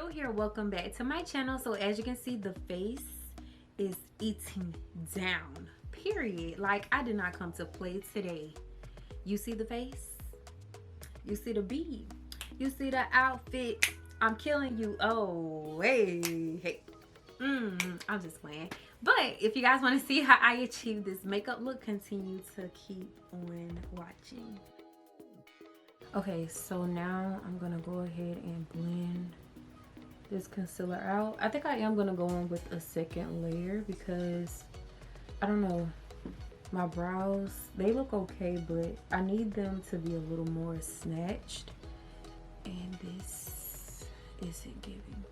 Ariel here. Welcome back to my channel. So as you can see, the face is eating down, period. Like, I did not come to play today. You see the face, you see the bead, you see the outfit. I'm killing you. Oh, hey. I'm just playing. But if you guys want to see how I achieve this makeup look, continue to keep on watching. Okay, so now I'm gonna go ahead and blend this concealer out. I think I am gonna go in with a second layer because I don't know, my brows, they look okay, but I need them to be a little more snatched, and this isn't giving.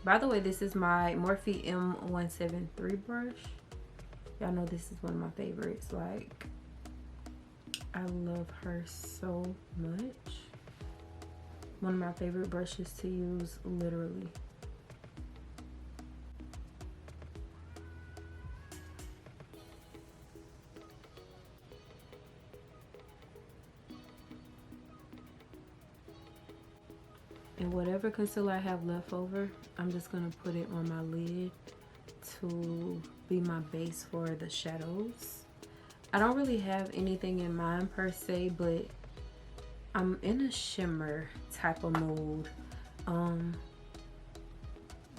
By the way, this is my Morphe M173 brush. Y'all know this is one of my favorites. Like, I love her so much. One of my favorite brushes to use, literally. And whatever concealer I have left over, I'm just gonna put it on my lid to be my base for the shadows. I don't really have anything in mind per se, but I'm in a shimmer type of mode. I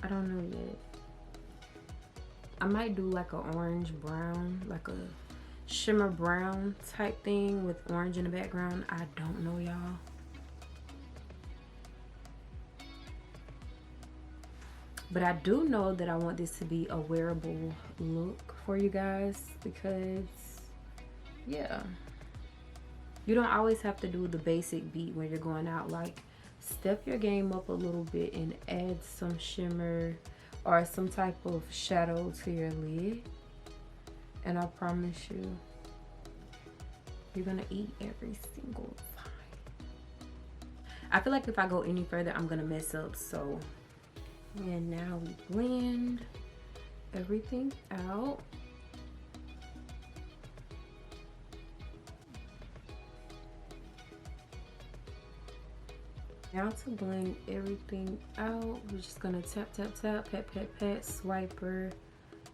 don't know yet. I might do like an orange brown, like a shimmer brown type thing with orange in the background. I don't know, y'all. But I do know that I want this to be a wearable look for you guys because, yeah, you don't always have to do the basic beat when you're going out. Like, step your game up a little bit and add some shimmer or some type of shadow to your lid. And I promise you, you're gonna eat every single time. I feel like if I go any further, I'm gonna mess up, so. And now we blend everything out. Now to blend everything out, we're just gonna tap, tap, tap, pat, pat, pat, swiper,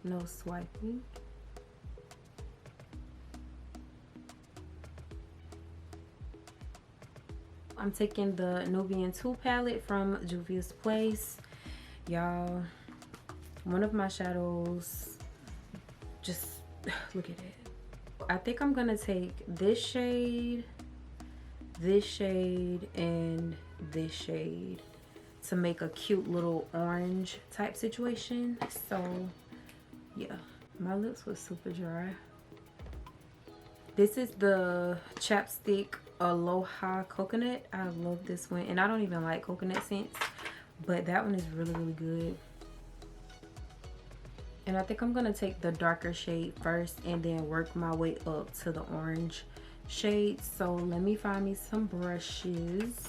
no swiping. I'm taking the Nubian 2 palette from Juvia's Place. Y'all, one of my shadows, just look at it. I think I'm gonna take this shade, and this shade to make a cute little orange type situation. So yeah, my lips was super dry. This is the chapstick Aloha Coconut. I love this one, and I don't even like coconut scents, but that one is really, really good. And I think I'm gonna take the darker shade first and then work my way up to the orange shade. So let me find me some brushes.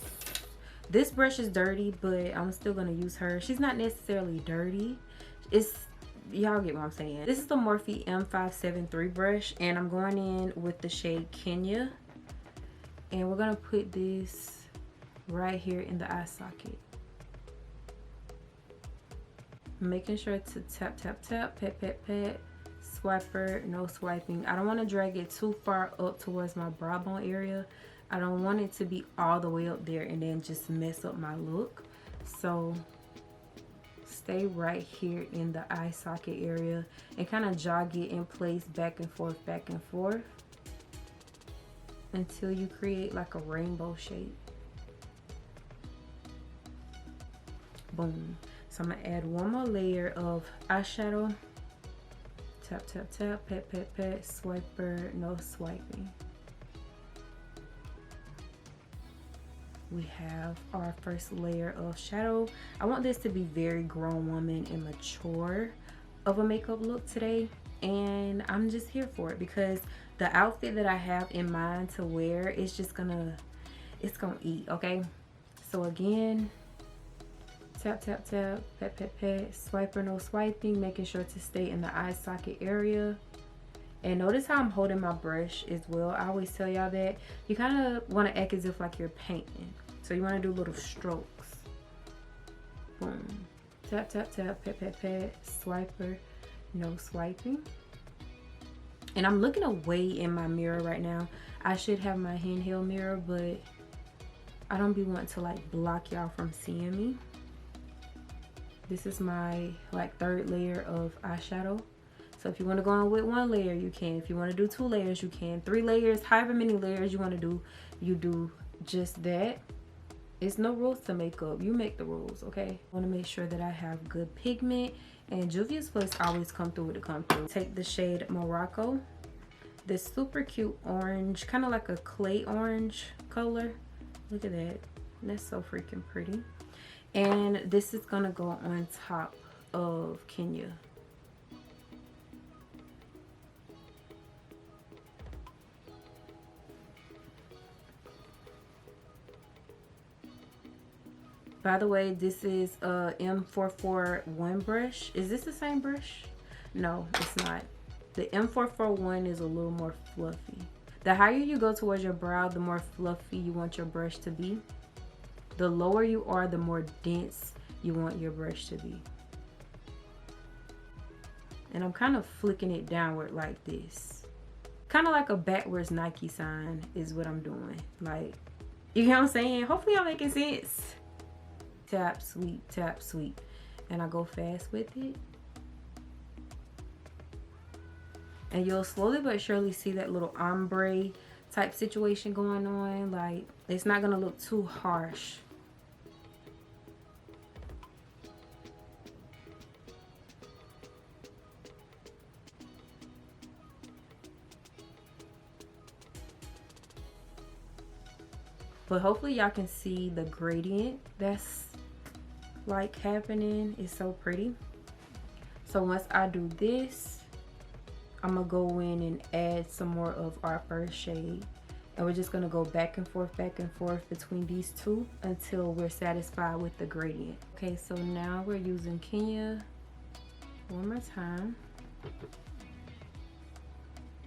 This brush is dirty, but I'm still gonna use her. She's not necessarily dirty. It's, y'all get what I'm saying. This is the Morphe M573 brush, and I'm going in with the shade Kenya. And we're gonna put this right here in the eye socket. Making sure to tap, tap, tap, pat, pat, pat, swiper, no swiping. I don't want to drag it too far up towards my brow bone area. I don't want it to be all the way up there and then just mess up my look. So stay right here in the eye socket area and kind of jog it in place back and forth until you create like a rainbow shape. Boom. So I'm gonna add one more layer of eyeshadow. Tap, tap, tap, pat, pat, pat, swiper, no swiping. We have our first layer of shadow. I want this to be very grown woman and mature of a makeup look today. And I'm just here for it because the outfit that I have in mind to wear is just it's gonna eat, okay? So again, tap, tap, tap, pat, pat, pat, swiper, no swiping, making sure to stay in the eye socket area. And notice how I'm holding my brush as well. I always tell y'all that you kind of want to act as if like you're painting. So you want to do little strokes. Boom. Tap, tap, tap, pat, pat, pat, swiper, no swiping. And I'm looking away in my mirror right now. I should have my handheld mirror, but I don't be wanting to like block y'all from seeing me. This is my like 3rd layer of eyeshadow. So if you want to go on with 1 layer, you can. If you want to do 2 layers, you can. 3 layers, however many layers you want to do, you do just that. It's no rules to makeup. You make the rules, okay? I want to make sure that I have good pigment. And Juvia's Place always come through with the come through. Take the shade Morocco. This super cute orange, kind of like a clay orange color. Look at that. That's so freaking pretty. And this is going to go on top of Kenya. By the way, this is a M441 brush. Is this the same brush? No, it's not. The M441 is a little more fluffy. The higher you go towards your brow, the more fluffy you want your brush to be. The lower you are, the more dense you want your brush to be. And I'm kind of flicking it downward like this. Kind of like a backwards Nike sign is what I'm doing. Like, you know what I'm saying? Hopefully I'm making sense. Tap, sweep, tap, sweep. And I go fast with it. And you'll slowly but surely see that little ombre type situation going on. Like, it's not gonna look too harsh. But hopefully y'all can see the gradient that's like happening. It's so pretty. So once I do this, I'm gonna go in and add some more of our first shade. And we're just gonna go back and forth between these two until we're satisfied with the gradient. Okay, so now we're using Kenya one more time.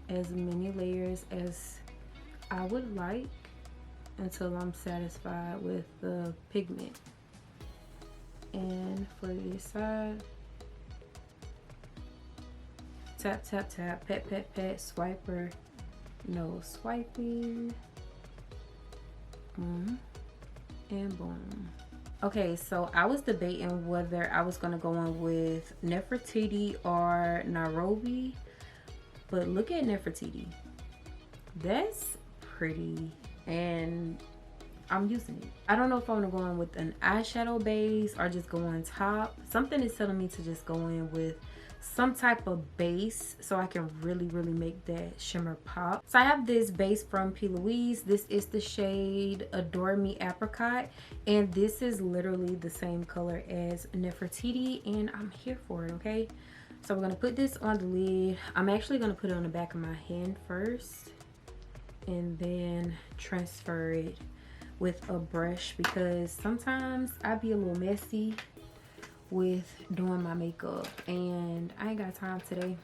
As many layers as I would like until I'm satisfied with the pigment. And for this side, tap, tap, tap, pat, pat, pat, swiper, no swiping, boom, and boom. Okay, so I was debating whether I was gonna go on with Nefertiti or Nairobi, but look at Nefertiti. That's pretty, and I'm using it. I don't know if I want to go in with an eyeshadow base or just go on top. Something is telling me to just go in with some type of base so I can really make that shimmer pop. So I have this base from Louise. This is the shade Adore Me Apricot, and this is literally the same color as Nefertiti, and I'm here for it. Okay, so we're gonna put this on the lid. I'm actually gonna put it on the back of my hand first and then transfer it with a brush, because sometimes I be a little messy with doing my makeup and I ain't got time today.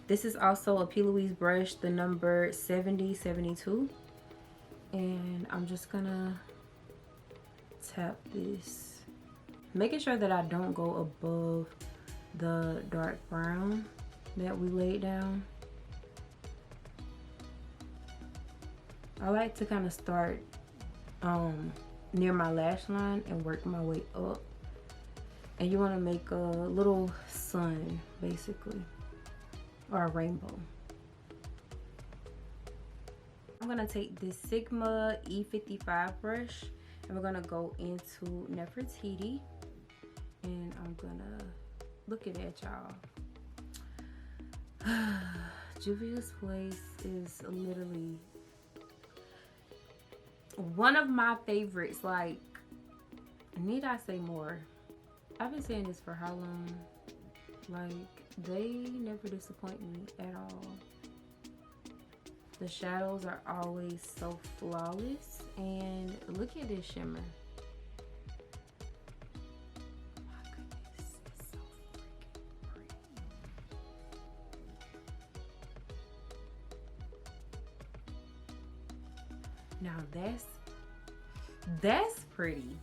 This is also a P. Louise brush, the number 7072, and I'm just gonna tap this, making sure that I don't go above the dark brown that we laid down. I like to kind of start near my lash line and work my way up. And you want to make a little sun, basically, or a rainbow. I'm going to take this Sigma E55 brush and we're going to go into Nefertiti. And I'm going to look at that, y'all. Juvia's Place is literally one of my favorites. Like, need I say more? I've been saying this for how long? Like, they never disappoint me at all. The shadows are always so flawless, and look at this shimmer. My goodness, it's so freaking pretty. Now that's pretty. pretty.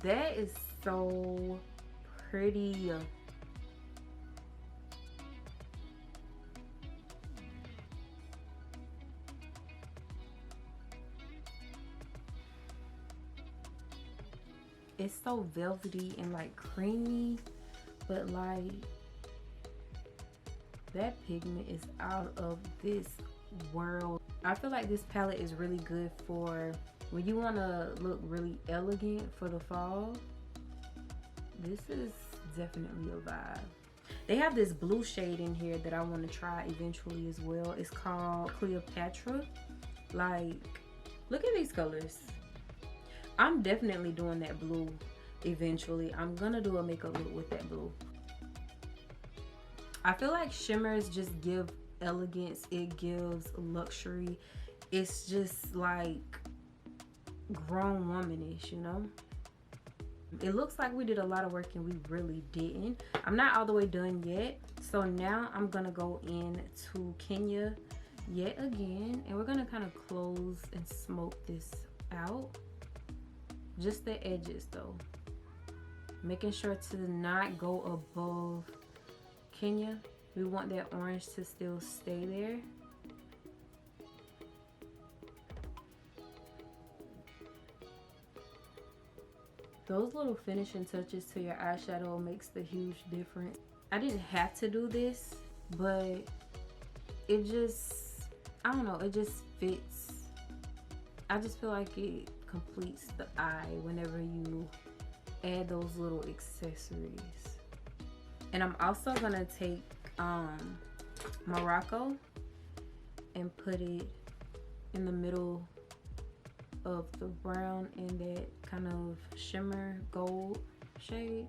That is so pretty. It's so velvety and like creamy, but like that pigment is out of this world. I feel like this palette is really good for when you want to look really elegant for the fall. This is definitely a vibe. They have this blue shade in here that I want to try eventually as well. It's called Cleopatra. Like, look at these colors. I'm definitely doing that blue eventually. I'm gonna do a makeup look with that blue. I feel like shimmers just give elegance. It gives luxury. It's just like grown womanish, you know? It looks like we did a lot of work and we really didn't. I'm not all the way done yet. So now I'm gonna go into Kenya yet again, and we're gonna kind of close and smoke this out. Just the edges though. Making sure to not go above Kenya. We want that orange to still stay there. Those little finishing touches to your eyeshadow makes the huge difference. I didn't have to do this, but it just, I don't know, it just fits. I just feel like it completes the eye whenever you add those little accessories. And I'm also gonna take Morocco and put it in the middle of the brown and that kind of shimmer gold shade,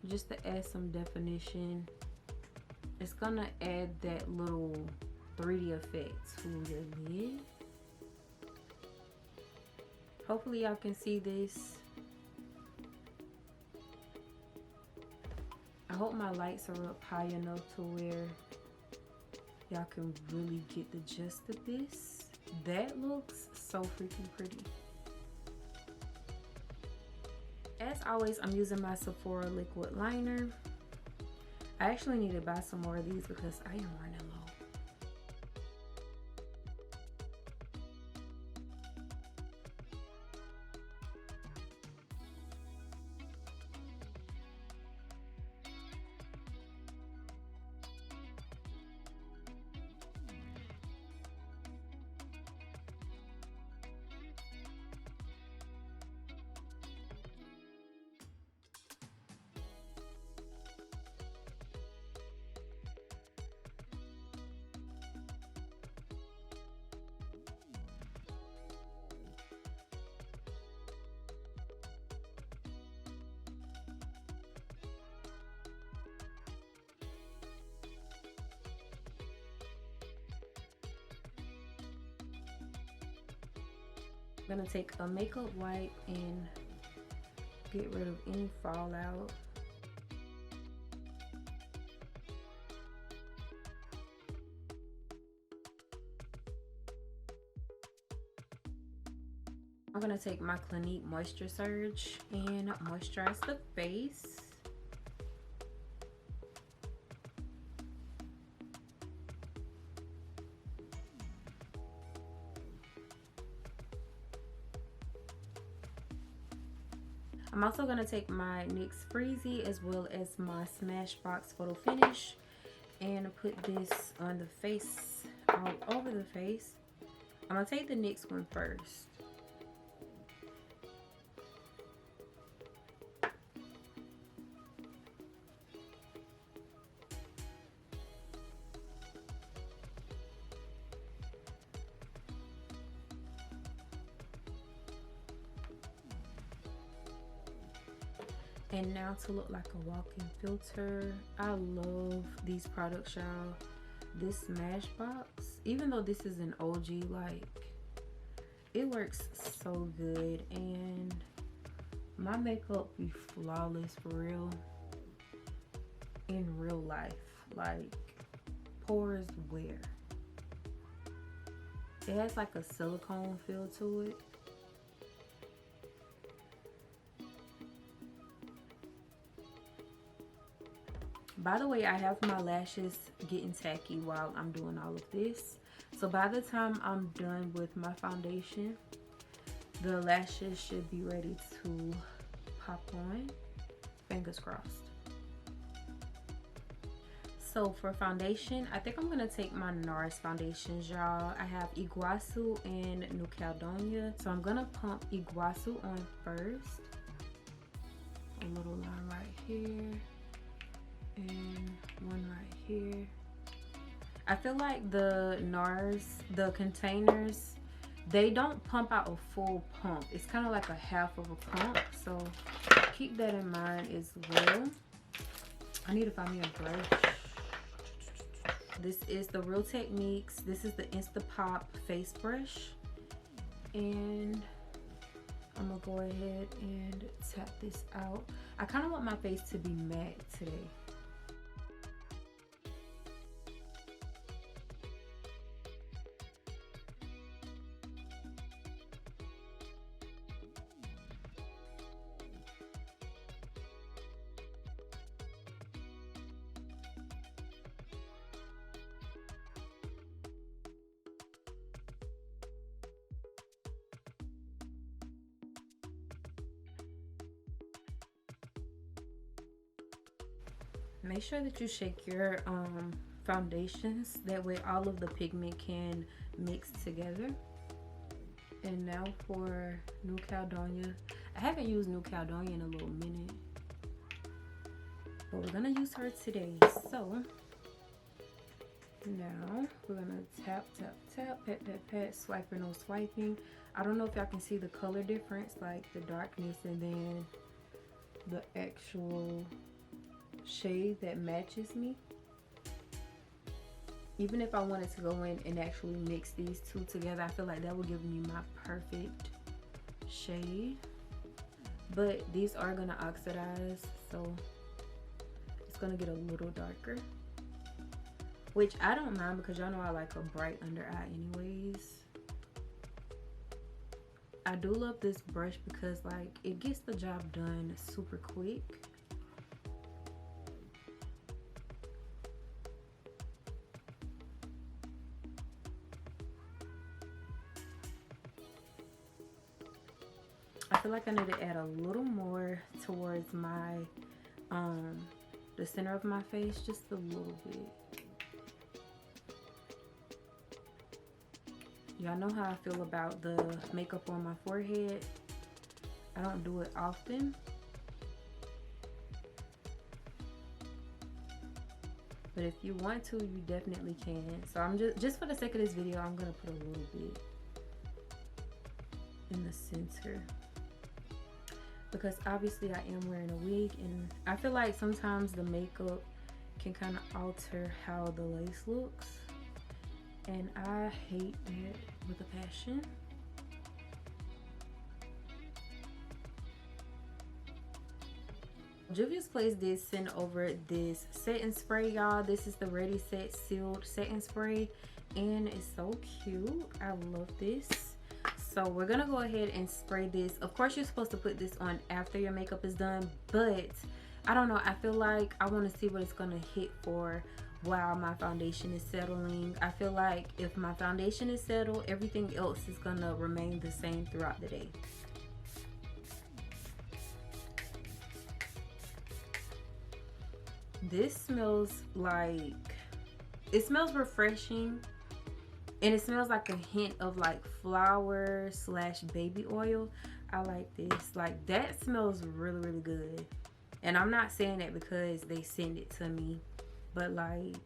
just to add some definition. It's gonna add that little 3D effect to your lid. Hopefully y'all can see this. I hope my lights are up high enough to where y'all can really get the gist of this. That looks so freaking pretty. As always, I'm using my Sephora liquid liner. I actually need to buy some more of these because I am running low. I'm gonna take a makeup wipe and get rid of any fallout. I'm gonna take my Clinique Moisture Surge and moisturize the face. I'm also going to take my NYX Freezie as well as my SmashBox Photo Finish and put this on the face, all over the face. I'm going to take the NYX one first. And now to look like a walk-in filter. I love these products, y'all. This SmashBox, even though this is an OG, like, it works so good. And my makeup be flawless for real. In real life. Like, pores wear. It has like a silicone feel to it. By the way, I have my lashes getting tacky while I'm doing all of this. So by the time I'm done with my foundation, the lashes should be ready to pop on. Fingers crossed. So for foundation, I think I'm gonna take my NARS foundations, y'all. I have Iguaçu and New Caledonia. So I'm gonna pump Iguaçu on first. A little line right here. And one right here. I feel like the NARS, the containers, they don't pump out a full pump. It's kind of like a half of a pump. So keep that in mind as well. I need to find me a brush. This is the Real Techniques. This is the Instapop face brush. And I'm gonna go ahead and tap this out. I kind of want my face to be matte today. Make sure that you shake your foundations. That way all of the pigment can mix together. And now for New Caledonia. I haven't used New Caledonia in a little minute, but we're gonna use her today. So now we're gonna tap, tap, tap, pat, pat, pat, swiping, no swiping. I don't know if y'all can see the color difference, like the darkness and then the actual shade that matches me. Even if I wanted to go in and actually mix these two together, I feel like that would give me my perfect shade. But these are gonna oxidize, so it's gonna get a little darker, which I don't mind because y'all know I like a bright under eye anyways. I do love this brush because like it gets the job done super quick. I feel like I need to add a little more towards my the center of my face, just a little bit. Y'all know how I feel about the makeup on my forehead. I don't do it often, but if you want to, you definitely can. So I'm just for the sake of this video, I'm gonna put a little bit in the center, because obviously I am wearing a wig and I feel like sometimes the makeup can kind of alter how the lace looks, and I hate it with a passion. Juvia's placed this in over this setting spray, y'all. This is the Ready Set Sealed Setting Spray and it's so cute. I love this. So we're gonna go ahead and spray this. Of course you're supposed to put this on after your makeup is done, but I don't know, I feel like I want to see what it's gonna hit for while my foundation is settling. I feel like if my foundation is settled, everything else is gonna remain the same throughout the day. This smells like, it smells refreshing. And it smells like a hint of like flower / baby oil. I like this. Like that smells really, really good. And I'm not saying that because they send it to me, but like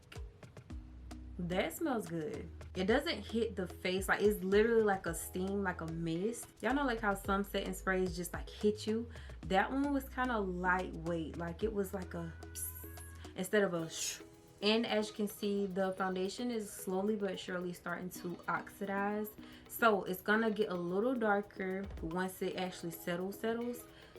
that smells good. It doesn't hit the face. Like it's literally like a steam, like a mist. Y'all know like how some setting sprays just like hit you? That one was kind of lightweight. Like it was like a instead of a shh. And as you can see, the foundation is slowly but surely starting to oxidize. So it's gonna get a little darker once it actually settles.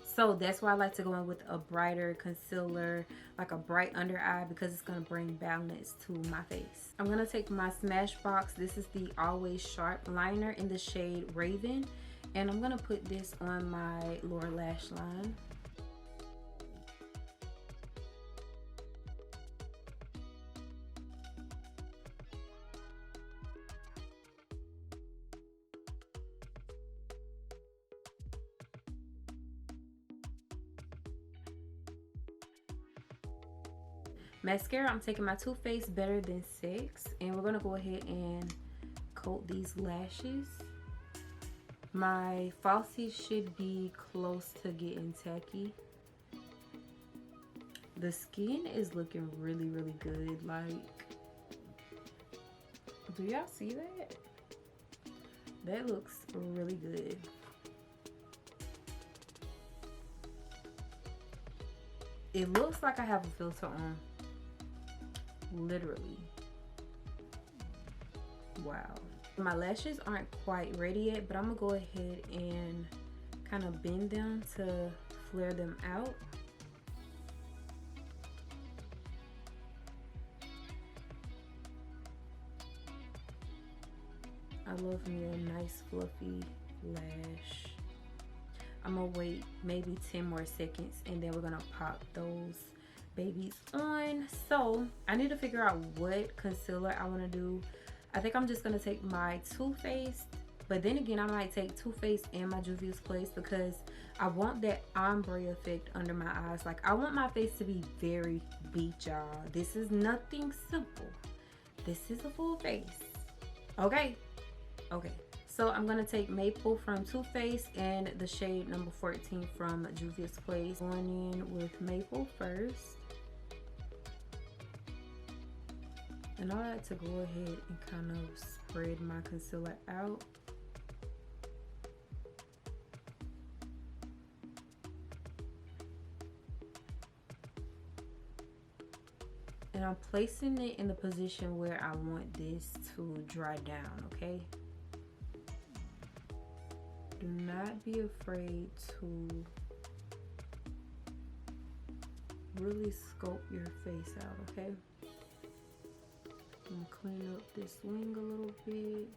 So that's why I like to go in with a brighter concealer, like a bright under eye, because it's gonna bring balance to my face. I'm gonna take my Smashbox. This is the Always Sharp liner in the shade Raven. And I'm gonna put this on my lower lash line. Mascara, I'm taking my Too Faced Better Than Sex, and we're gonna go ahead and coat these lashes. My falsies should be close to getting tacky. The skin is looking really, really good. Like, do y'all see that? That looks really good. It looks like I have a filter on. Literally. Wow. My lashes aren't quite ready yet, but I'm gonna go ahead and kind of bend them to flare them out. I love me a nice fluffy lash. I'm gonna wait maybe 10 more seconds and then we're gonna pop those babies on. So I need to figure out what concealer I want to do. I think I'm just gonna take my Too Faced, but then again I might take Too Faced and my Juvia's Place because I want that ombre effect under my eyes. Like, I want my face to be very beach, y'all. This is nothing simple. This is a full face. Okay. So I'm gonna take Maple from Too Faced and the shade number 14 from Juvia's Place. Going in with Maple first. And I like to go ahead and kind of spread my concealer out. And I'm placing it in the position where I want this to dry down, okay? Do not be afraid to really scope your face out, okay? I'm gonna clean up this wing a little bit.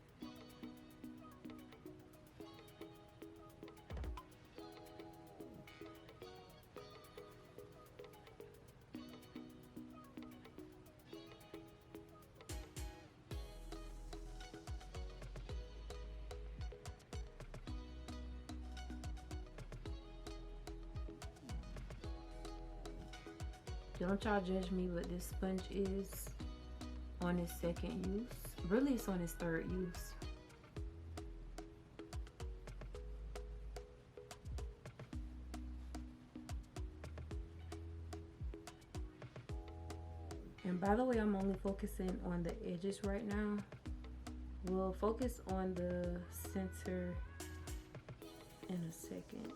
Don't y'all judge me what this sponge is on its second use. Really, it's on its third use. And by the way, I'm only focusing on the edges right now. We'll focus on the center in a second.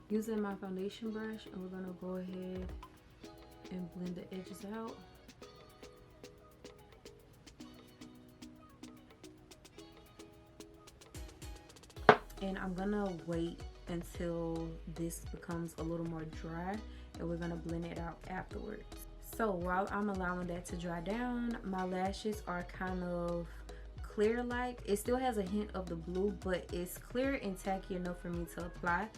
Using my foundation brush, and we're gonna go ahead and blend the edges out. And I'm gonna wait until this becomes a little more dry, and we're gonna blend it out afterwards. So while I'm allowing that to dry down, my lashes are kind of clear like. It still has a hint of the blue, but it's clear and tacky enough for me to apply.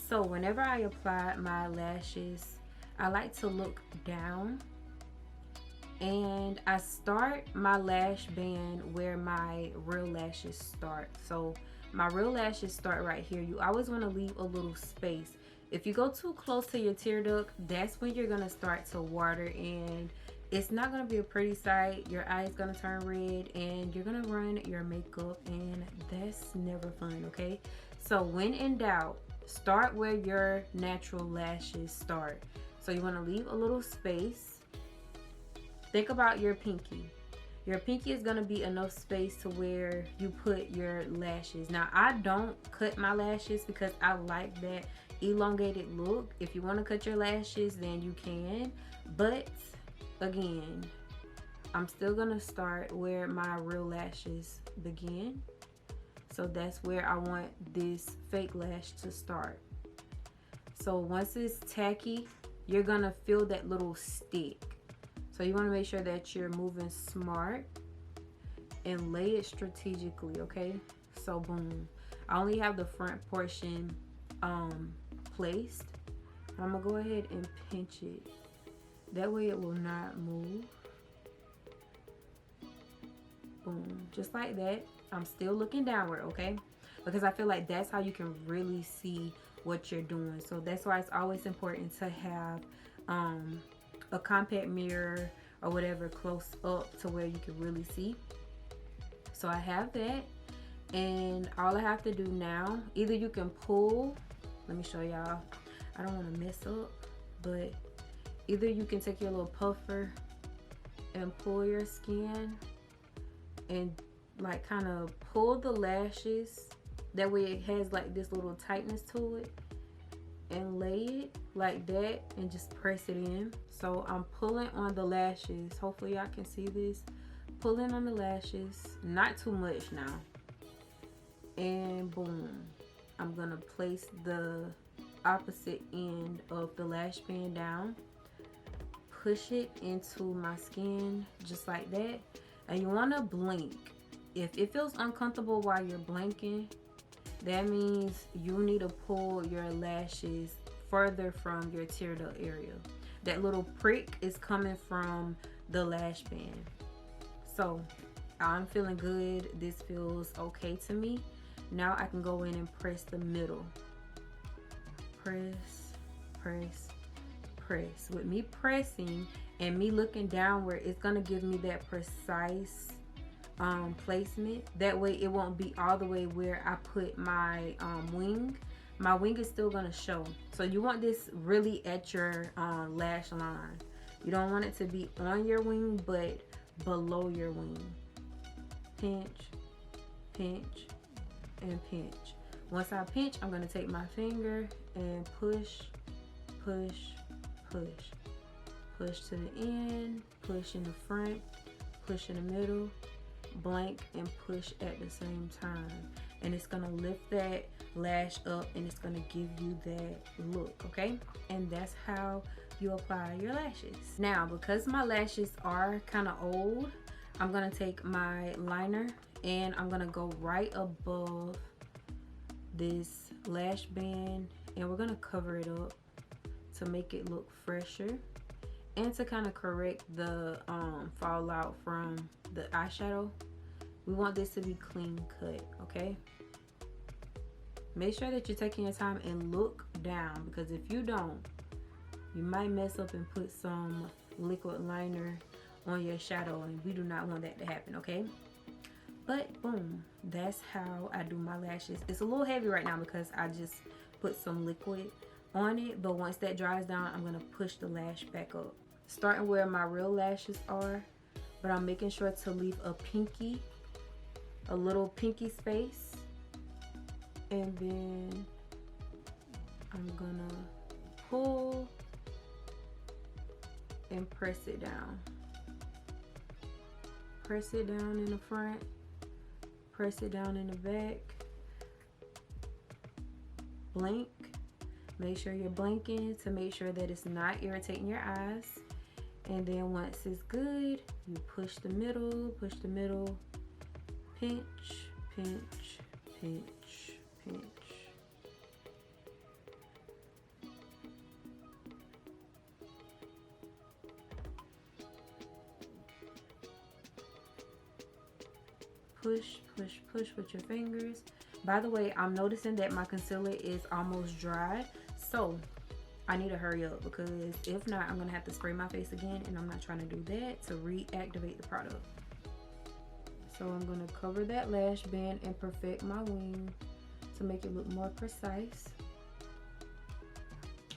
So whenever I apply my lashes, I like to look down and I start my lash band where my real lashes start. So my real lashes start right here. You always want to leave a little space. If you go too close to your tear duct, that's when you're going to start to water, and it's not going to be a pretty sight. Your eye is going to turn red and you're going to run your makeup, and that's never fun, okay? So when in doubt, start where your natural lashes start. So you want to leave a little space. Think about your pinky. Your pinky is going to be enough space to where you put your lashes. Now, I don't cut my lashes because I like that elongated look. If you want to cut your lashes, then you can. But again, I'm still going to start where my real lashes begin. So that's where I want this fake lash to start. So once it's tacky, you're gonna feel that little stick. So you wanna make sure that you're moving smart and lay it strategically, okay? So boom. I only have the front portion placed. I'm gonna go ahead and pinch it. That way it will not move. Boom, just like that. I'm still looking downward, okay? Because I feel like that's how you can really see what you're doing. So that's why it's always important to have a compact mirror or whatever close up to where you can really see. So I have that, and all I have to do now, either you can pull, let me show y'all, I don't want to mess up, but either you can take your little puffer and pull your skin and like kind of pull the lashes, that way it has like this little tightness to it, and lay it like that and just press it in. So I'm pulling on the lashes, hopefully y'all can see this, pulling on the lashes, not too much now, and boom, I'm gonna place the opposite end of the lash band down, push it into my skin just like that, and you want to blink. If it feels uncomfortable while you're blinking, that means you need to pull your lashes further from your tear duct area. That little prick is coming from the lash band. So I'm feeling good. This feels okay to me. Now I can go in and press the middle. Press, press, press. With me pressing and me looking downward, it's gonna give me that precise placement. That way it won't be all the way where I put my wing. My wing is still gonna show. So you want this really at your lash line. You don't want it to be on your wing, but below your wing. Pinch, pinch, and pinch. Once I pinch, I'm gonna take my finger and push, push, push. Push to the end, push in the front, push in the middle, blank, and push at the same time. And it's gonna lift that lash up and it's gonna give you that look, okay? And that's how you apply your lashes. Now, because my lashes are kind of old, I'm gonna take my liner and I'm gonna go right above this lash band, and we're gonna cover it up to make it look fresher and to kind of correct the fallout from the eyeshadow. We want this to be clean cut, okay? Make sure that you're taking your time and look down, because if you don't, you might mess up and put some liquid liner on your shadow, and we do not want that to happen, okay? But boom, that's how I do my lashes. It's a little heavy right now because I just put some liquid on it, but once that dries down, I'm gonna push the lash back up, starting where my real lashes are, but I'm making sure to leave a little pinky space, and then I'm gonna pull and press it down. Press it down in the front, press it down in the back, blink. Make sure you're blinking to make sure that it's not irritating your eyes. And then once it's good, you push the middle, pinch, pinch, pinch, pinch. Push, push, push with your fingers. By the way, I'm noticing that my concealer is almost dry, so I need to hurry up, because if not, I'm gonna have to spray my face again, and I'm not trying to do that to reactivate the product. So I'm gonna cover that lash band and perfect my wing to make it look more precise.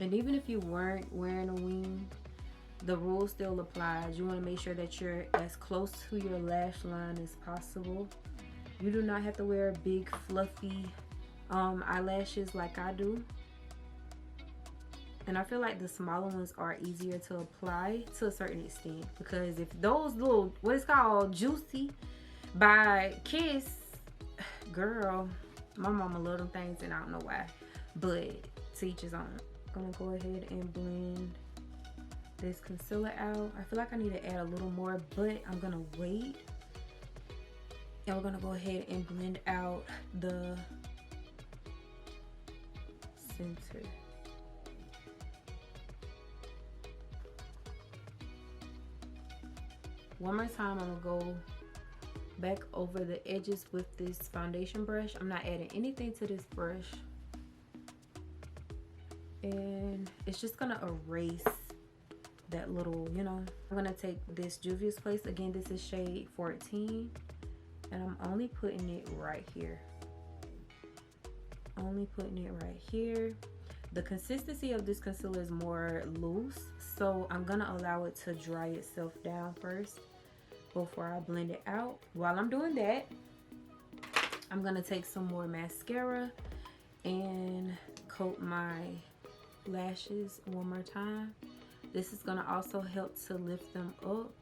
And even if you weren't wearing a wing, the rule still applies. You want to make sure that you're as close to your lash line as possible. You do not have to wear big fluffy eyelashes like I do. And I feel like the smaller ones are easier to apply to a certain extent, because if those little, what is called Juicy by Kiss, girl, my mama love them things and I don't know why, but to each his own. I'm gonna go ahead and blend this concealer out. I feel like I need to add a little more, but I'm gonna wait. And we're gonna go ahead and blend out the center. One more time, I'm gonna go back over the edges with this foundation brush. I'm not adding anything to this brush. and it's just gonna erase that little, you know. I'm gonna take this Juvia's Place. Again, this is shade 14, and I'm only putting it right here. Only putting it right here. The consistency of this concealer is more loose, so I'm gonna allow it to dry itself down first before I blend it out. While I'm doing that, I'm gonna take some more mascara and coat my lashes one more time. This is gonna also help to lift them up,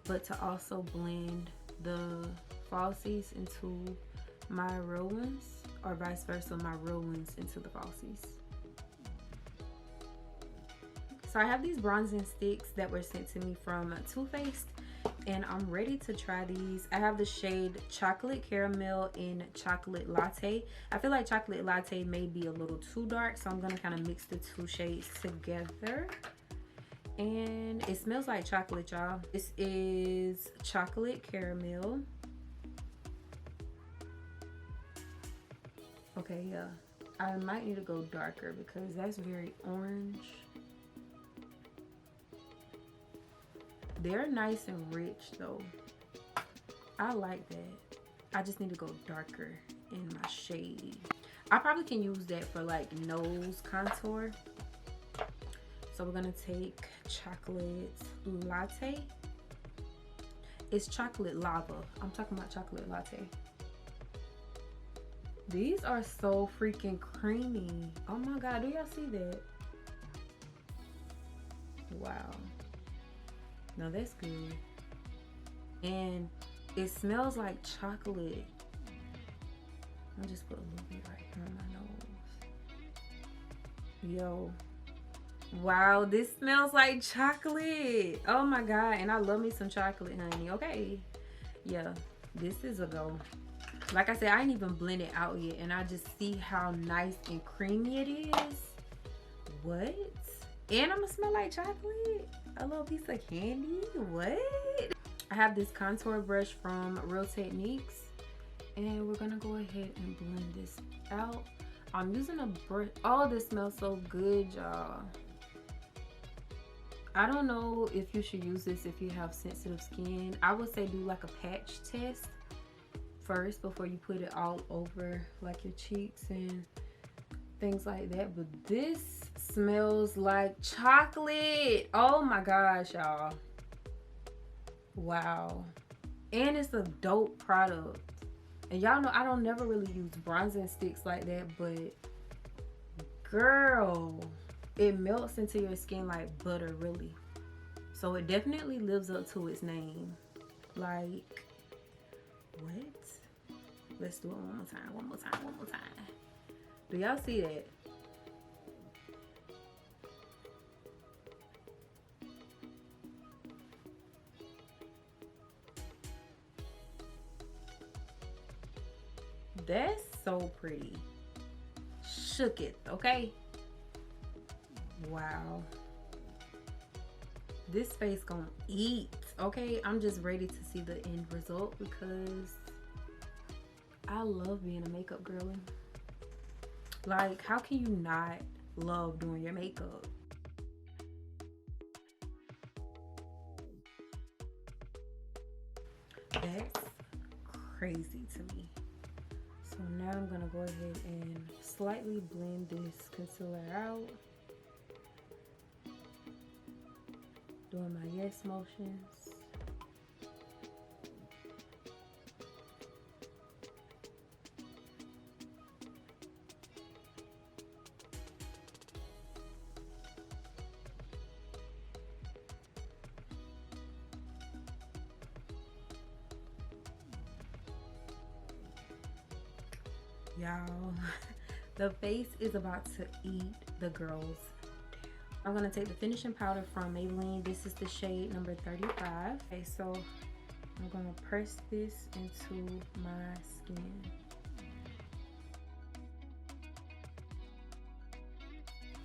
but to also blend the falsies into my real ones, or vice versa, my real ones into the falsies. So I have these bronzing sticks that were sent to me from Too Faced, and I'm ready to try these. I have the shade Chocolate Caramel and Chocolate Latte. I feel like Chocolate Latte may be a little too dark, so I'm gonna kind of mix the two shades together. And it smells like chocolate, y'all. This is Chocolate Caramel. Okay, yeah. I might need to go darker because that's very orange. They're nice and rich though. I like that. I just need to go darker in my shade. I probably can use that for like nose contour. So we're gonna take Chocolate Latte. It's Chocolate Lava. I'm talking about Chocolate Latte. These are so freaking creamy. Oh my god, do y'all see that? Wow. No, that's good. And it smells like chocolate. I'll just put a little bit right here on my nose. Yo. Wow, this smells like chocolate. Oh my god, and I love me some chocolate, honey. Okay. Yeah, this is a go. Like I said, I ain't even blend it out yet, and I just see how nice and creamy it is. What? And I'm gonna smell like chocolate? A little piece of candy? What? I have this contour brush from Real Techniques, and we're gonna go ahead and blend this out. I'm using a brush. Oh, this smells so good, y'all. I don't know if you should use this if you have sensitive skin. I would say do like a patch test first before you put it all over like your cheeks and things like that. But this smells like chocolate. Oh my gosh, y'all. Wow. And it's a dope product. And y'all know I don't never really use bronzing sticks like that, but girl, it melts into your skin like butter, really. So it definitely lives up to its name. Like, what? Let's do it one more time, one more time, one more time. Do y'all see that? That's so pretty. Shook it, okay? Wow. This face gonna eat, okay? I'm just ready to see the end result because I love being a makeup girly. Like, how can you not love doing your makeup? That's crazy to me. So now I'm gonna go ahead and slightly blend this concealer out. Doing my yes motions. Y'all, the face is about to eat the girls. I'm gonna take the finishing powder from Maybelline. This is the shade number 35. Okay, so I'm gonna press this into my skin.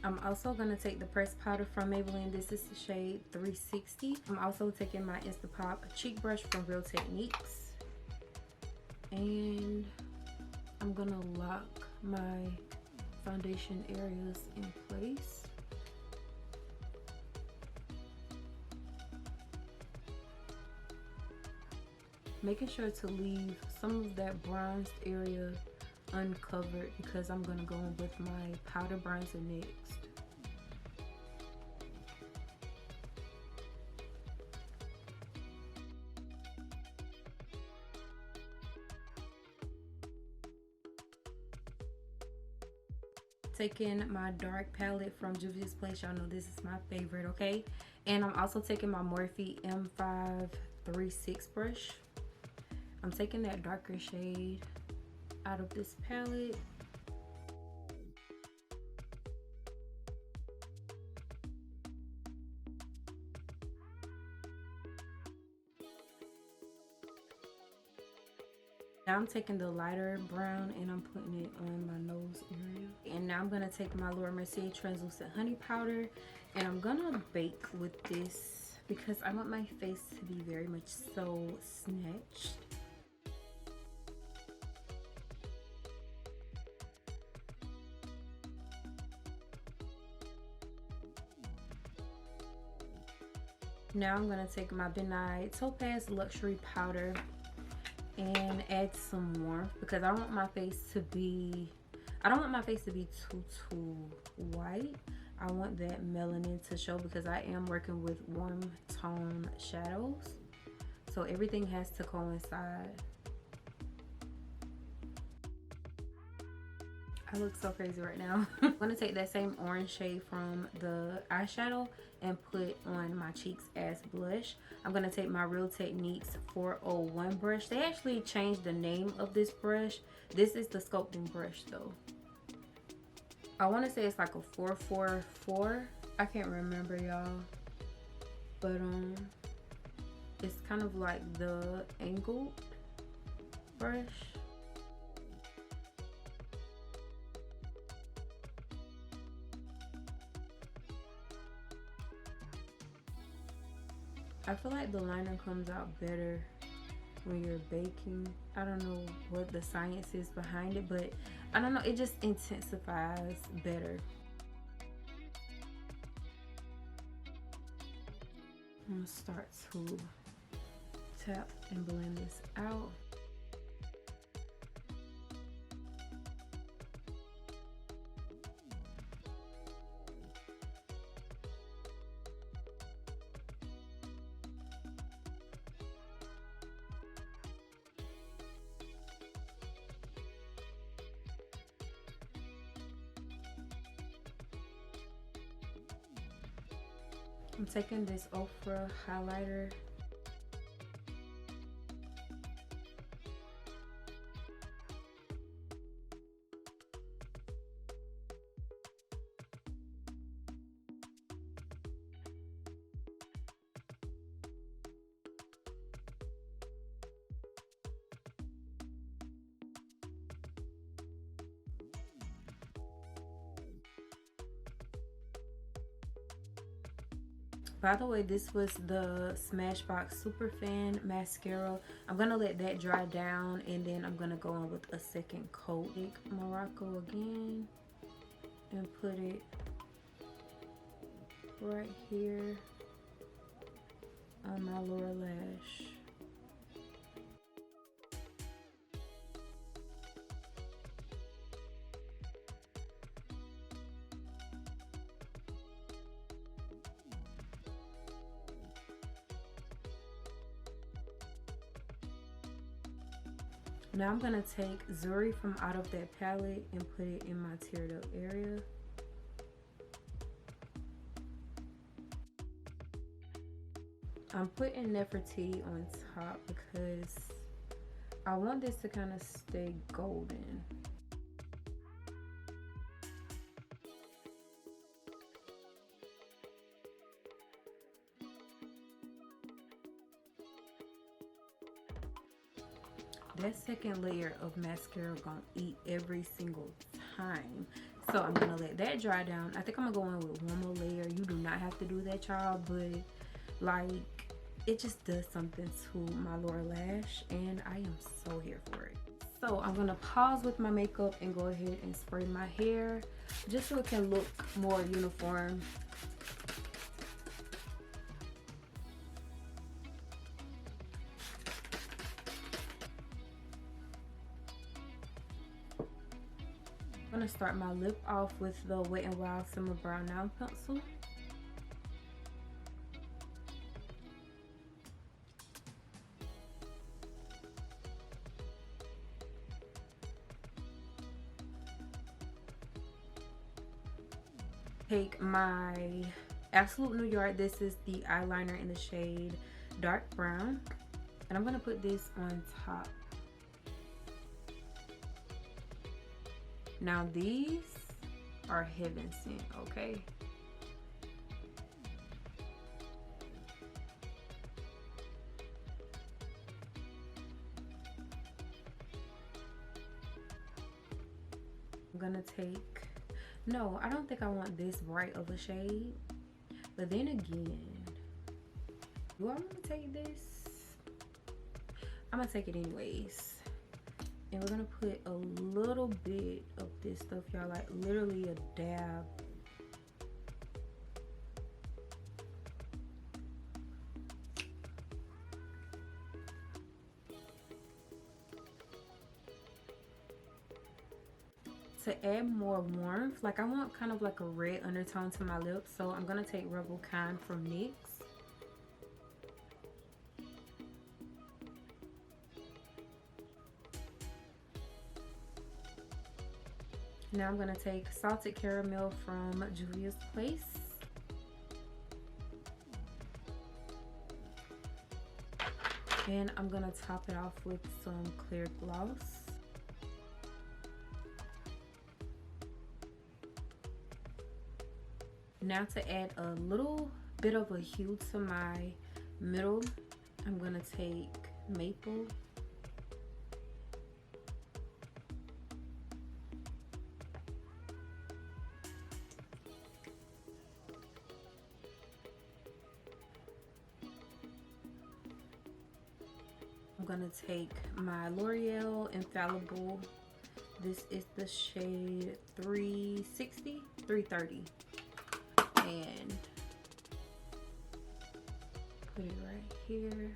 I'm also gonna take the pressed powder from Maybelline. This is the shade 360. I'm also taking my Instapop cheek brush from Real Techniques. And I'm gonna lock my foundation areas in place. Making sure to leave some of that bronzed area uncovered because I'm going to go in with my powder bronzer next. Taking my dark palette from Juvia's Place. Y'all know this is my favorite, okay? And I'm also taking my Morphe M536 brush. I'm taking that darker shade out of this palette. Now I'm taking the lighter brown and I'm putting it on my nose area. And now I'm gonna take my Mercier translucent honey powder and I'm gonna bake with this because I want my face to be very much so snatched. Now I'm gonna take my Benign Topaz Luxury Powder and add some warmth because I don't want my face to be too white. I want that melanin to show because I am working with warm tone shadows, so everything has to coincide. I look so crazy right now. I'm gonna take that same orange shade from the eyeshadow and put on my cheeks as blush. I'm gonna take my Real Techniques 401 brush. They actually changed the name of this brush. This is the sculpting brush though. I want to say it's like a 444. I can't remember, y'all, but it's kind of like the angled brush. I feel like the liner comes out better when you're baking. I don't know what the science is behind it, but I don't know, it just intensifies better. I'm gonna start to tap and blend this out. I'm taking this Ofra highlighter . By the way, this was the SmashBox Super Fan Mascara. I'm going to let that dry down and then I'm going to go in with a second coat. Take Morocco again and put it right here on my lower lash. Now I'm gonna take Zuri from out of that palette and put it in my teared up area. I'm putting Nefertiti on top because I want this to kind of stay golden. That second layer of mascara gonna eat every single time. So I'm gonna let that dry down. I think I'm gonna go in with one more layer. You do not have to do that, y'all, but like it just does something to my lower lash and I am so here for it. So So I'm gonna pause with my makeup and go ahead and spray my hair just so it can look more uniform. I'm gonna start my lip off with the Wet n Wild Shimmer Brown Nail Pencil. Take my Absolute New York. This is the eyeliner in the shade Dark Brown. And I'm gonna put this on top. Now these are heaven sent, okay? I'm gonna take, no, I don't think I want this bright of a shade. But then again, do I want to take this? I'm gonna take it anyways. And we're gonna put a little bit of this stuff, y'all, like literally a dab. To add more warmth, like I want kind of like a red undertone to my lips, so I'm gonna take Rebel Kind from NYX. Now I'm gonna take Salted Caramel from Juvia's Place. And I'm gonna top it off with some clear gloss. Now to add a little bit of a hue to my middle, I'm gonna take Maple. I'm gonna take my L'Oreal Infallible. This is the shade 330. And put it right here.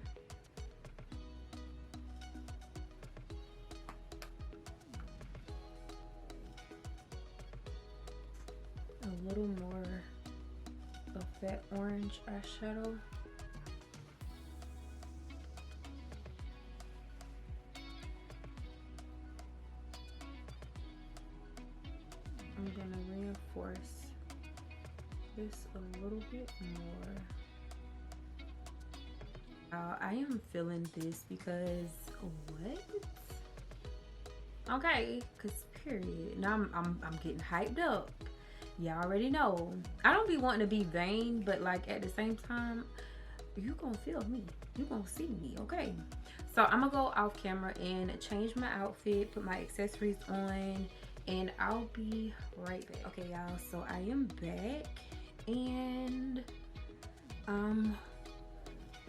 A little more of that orange eyeshadow. I'm gonna reinforce this a little bit more. I am feeling this because what? Okay, cause period. Now I'm getting hyped up. Y'all already know. I don't be wanting to be vain, but like at the same time, you gonna feel me. You gonna see me, okay? So I'm gonna go off camera and change my outfit, put my accessories on, and I'll be right back. Okay, y'all. So I am back. And I'm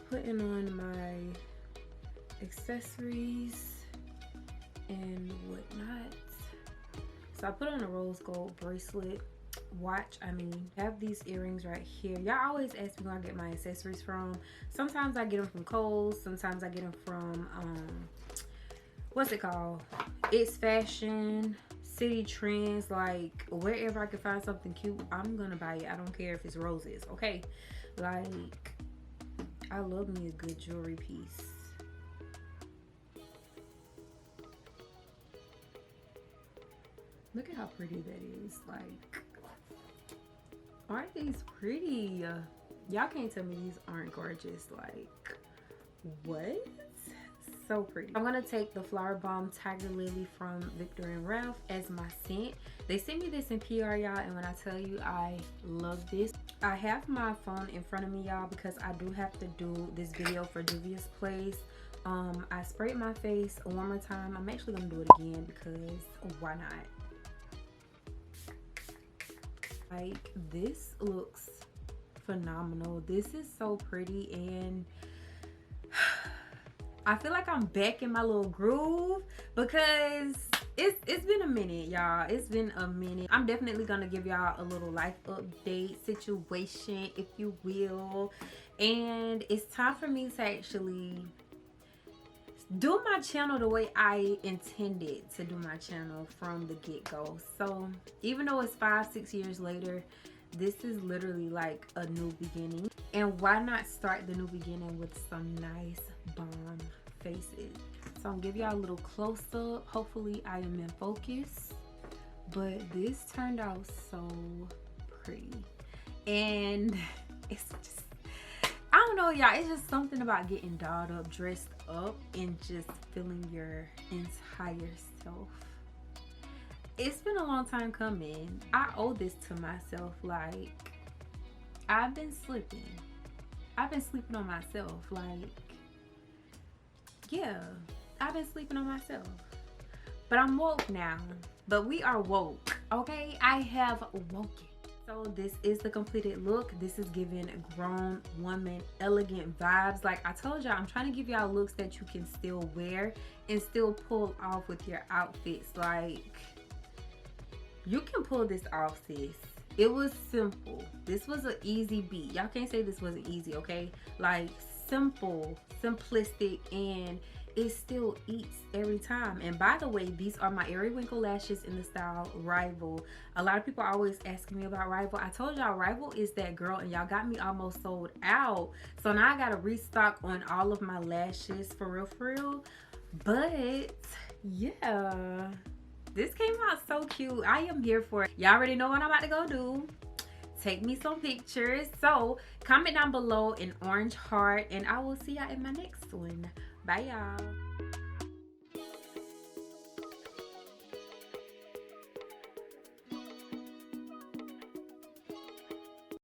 putting on my accessories and whatnot. So I put on a rose gold bracelet, watch, I have these earrings right here. Y'all always ask me where I get my accessories from. Sometimes I get them from Kohl's, sometimes I get them from what's it called, It's Fashion, City Trends, like wherever I can find something cute, I'm gonna buy it. I don't care if it's roses, okay? Like, I love me a good jewelry piece. Look at how pretty that is. Like, aren't these pretty? Y'all can't tell me these aren't gorgeous. Like, what? So pretty. I'm gonna take the Flower Bomb Tiger Lily from Viktor and Ralph as my scent. They sent me this in PR, y'all, and when I tell you I love this. I have my phone in front of me, y'all, because I do have to do this video for Juvia's Place. I sprayed my face one more time. I'm actually gonna do it again because why not? Like, this looks phenomenal. This is so pretty, and I feel like I'm back in my little groove because it's been a minute, y'all. It's been a minute. I'm definitely gonna give y'all a little life update situation, if you will. And it's time for me to actually do my channel the way I intended to do my channel from the get-go. So even though it's 5-6 years later, this is literally like a new beginning. And why not start the new beginning with some nice bomb faces? So I'm gonna give y'all a little close-up. Hopefully I am in focus, but this turned out so pretty. And it's just, I don't know, y'all, it's just something about getting dolled up, dressed up, and just feeling your entire self. It's been a long time coming. I owe this to myself. Like, I've been sleeping on myself. Like, yeah, I've been sleeping on myself. But I'm woke now. But we are woke, okay? I have woken. So this is the completed look. This is giving grown woman elegant vibes. Like I told y'all, I'm trying to give y'all looks that you can still wear and still pull off with your outfits. Like, you can pull this off, sis. It was simple. This was an easy beat. Y'all can't say this wasn't easy, okay? Like, simple, simplistic, and it still eats every time. And by the way, these are my AriWinkle lashes in the style Rival. A lot of people are always asking me about Rival. I told y'all Rival is that girl, and y'all got me almost sold out. So now I gotta restock on all of my lashes for real. But yeah, this came out so cute. I am here for it. Y'all already know what I'm about to go do. Take me some pictures. So comment down below an orange heart, and I will see y'all in my next one. Bye, y'all.